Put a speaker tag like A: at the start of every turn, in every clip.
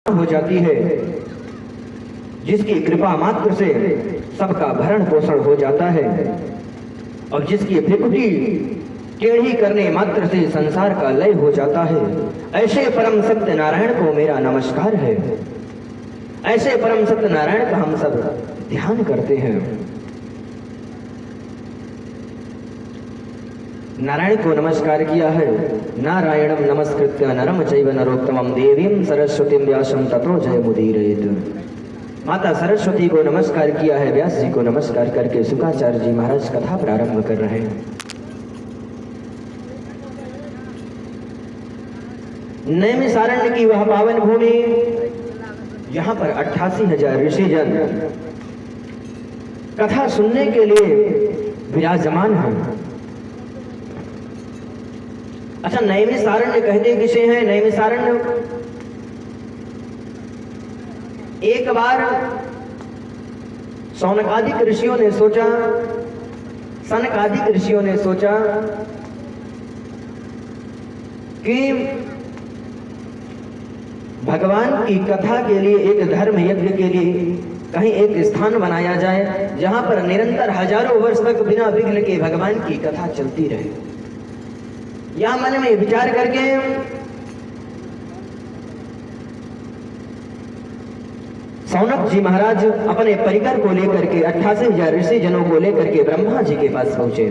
A: हो जाती है, जिसकी कृपा मात्र से सबका भरण पोषण हो जाता है और जिसकी भ्रिकुटी टेढ़ी करने मात्र से संसार का लय हो जाता है, ऐसे परम सत्य नारायण को मेरा नमस्कार है। ऐसे परम सत्य नारायण का हम सब ध्यान करते हैं। नारायण को नमस्कार किया है। नारायणम नमस्कृत्य नरम चैव नरोत्तमं देवीं सरस्वतीं व्यासं ततो जयमुदीरयेत्। माता सरस्वती को नमस्कार किया है। व्यास जी को नमस्कार करके शुकाचार्य जी महाराज कथा प्रारंभ कर रहे हैं। नैमिषारण्य की वह पावन भूमि, यहाँ पर 88,000 ऋषिजन कथा सुनने के लिए विराजमान हैं। अच्छा, नैमिषारण्य कहते किसे हैं? नैमिषारण्य एक बार सौनकादिक ऋषियों ने सोचा, सनकादिक ऋषियों ने सोचा कि भगवान की कथा के लिए, एक धर्म यज्ञ के लिए कहीं एक स्थान बनाया जाए जहां पर निरंतर हजारों वर्ष तक बिना विघ्न के भगवान की कथा चलती रहे। यह मन में विचार करके सौनक जी महाराज अपने परिकर को लेकर के 88,000 ऋषि जनों को लेकर के ब्रह्मा जी के पास पहुंचे।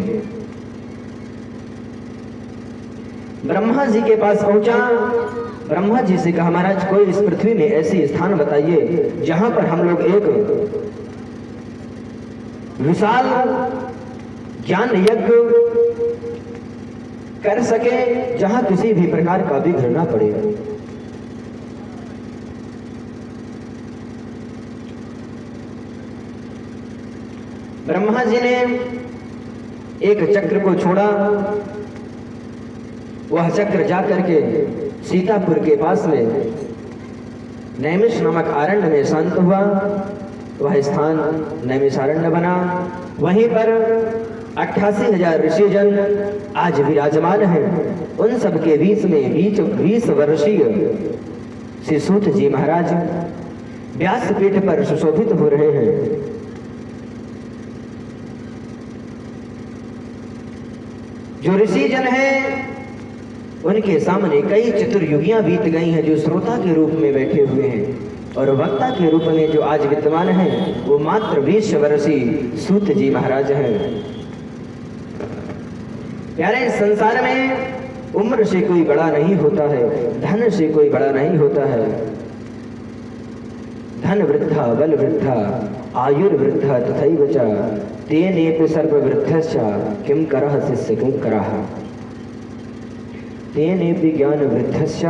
A: ब्रह्मा जी के पास पहुंचा, ब्रह्मा जी से कहा, महाराज कोई इस पृथ्वी में ऐसी स्थान बताइए जहां पर हम लोग एक विशाल ज्ञान यज्ञ कर सके, जहां किसी भी प्रकार का विघ्न ना पड़े। ब्रह्मा जी ने एक चक्र को छोड़ा। वह चक्र जाकर के सीतापुर के पास में नैमिष नामक आरण्य में शांत हुआ। वह स्थान नैमिषारण्य बना। वहीं पर 88,000 ऋषिजन आज विराजमान हैं। उन सब के बीच में 20 वर्षीय श्री सूत जी महाराज व्यासपीठ पर सुशोभित हो रहे हैं। जो ऋषिजन हैं उनके सामने कई चतुर्युगियां बीत गई हैं, जो श्रोता के रूप में बैठे हुए हैं, और वक्ता के रूप में जो आज विद्यमान हैं वो मात्र 20 वर्षीय सूत जी महाराज हैं। प्यारे, संसार में उम्र से कोई बड़ा नहीं होता है, धन से कोई बड़ा नहीं होता है। धन वृद्धा बल वृद्धा आयुर्वृद्धा तथैव च तेनेपि सर्ववृद्धश्च किं करः शिष्य किं करः। तेनेपि ज्ञान वृद्धश्च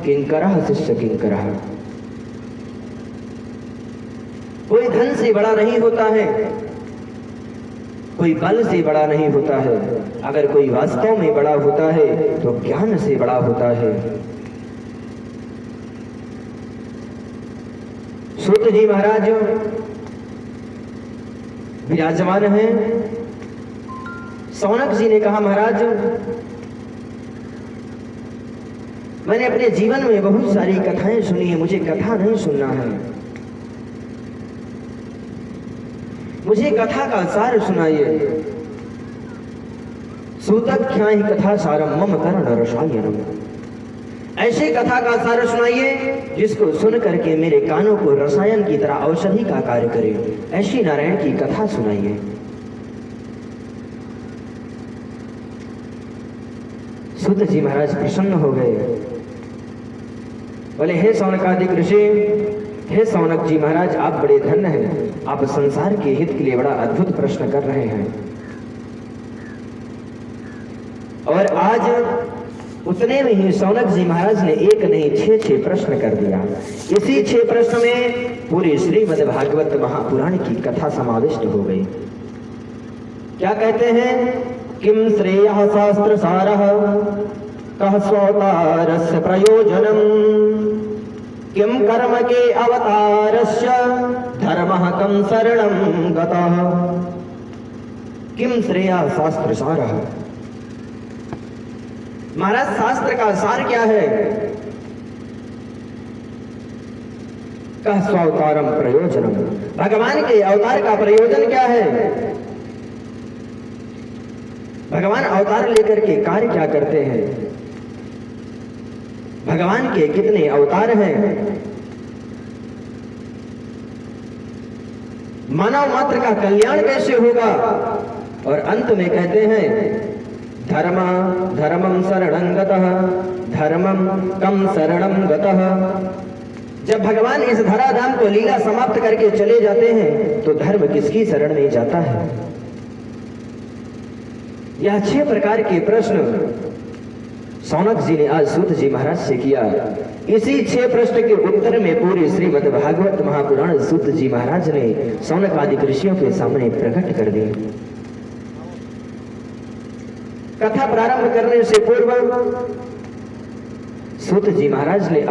A: किं करः शिष्य किं करः। कोई धन से बड़ा नहीं होता है, कोई बल से बड़ा नहीं होता है। अगर कोई वास्तव में बड़ा होता है तो ज्ञान से बड़ा होता है। सूत जी महाराज विराजमान हैं। सौनक जी ने कहा, महाराज मैंने अपने जीवन में बहुत सारी कथाएं सुनी है, मुझे कथा नहीं सुनना है। मुझे कथा का सार सुनाइए। सूतख्याहि कथा सारम मम कर्ण रसायनम। ऐसे कथा का सार सुनाइए जिसको सुन करके मेरे कानों को रसायन की तरह औषधि का कार्य करे। ऐसी नारायण की कथा सुनाइए। सूत जी महाराज प्रसन्न हो गए। बोले, हे सौनकादिक ऋषि, हे सौनक जी महाराज, आप बड़े धन्य हैं। आप संसार के हित के लिए बड़ा अद्भुत प्रश्न कर रहे हैं। और आज उतने में ही सौनक जी महाराज ने एक नहीं 6 प्रश्न कर दिया। इसी 6 प्रश्न में पूरी श्रीमद् भागवत महापुराण की कथा समाविष्ट हो गई। क्या कहते हैं? किम श्रेयः शास्त्र सारः कः स्वतारस्य प्रयोजनम किम कर्म के अवतारस्य धर्मः कं शरणं गतः। किम श्रेयः शास्त्र सारः। महाराज, शास्त्र का सार क्या है? कह स्वावतारम प्रयोजनम, भगवान के अवतार का प्रयोजन क्या है? भगवान अवतार लेकर के कार्य क्या करते हैं? भगवान के कितने अवतार हैं? मानव मात्र का कल्याण कैसे होगा? और अंत में कहते हैं धर्मम शरणं गतः, धर्मम कम शरणं गतः। जब भगवान इस धराधाम को लीला समाप्त करके चले जाते हैं तो धर्म किसकी शरण में जाता है? यह 6 प्रकार के प्रश्न सौनक जी ने आज सूत जी महाराज से किया। इसी 6 प्रश्न के उत्तर में पूरी श्रीमद् भागवत महापुराण सूत जी महाराज ने सौनक आदि ऋषियों के सामने प्रकट कर दी। कथा प्रारंभ करने से पूर्व सूत जी महाराज ने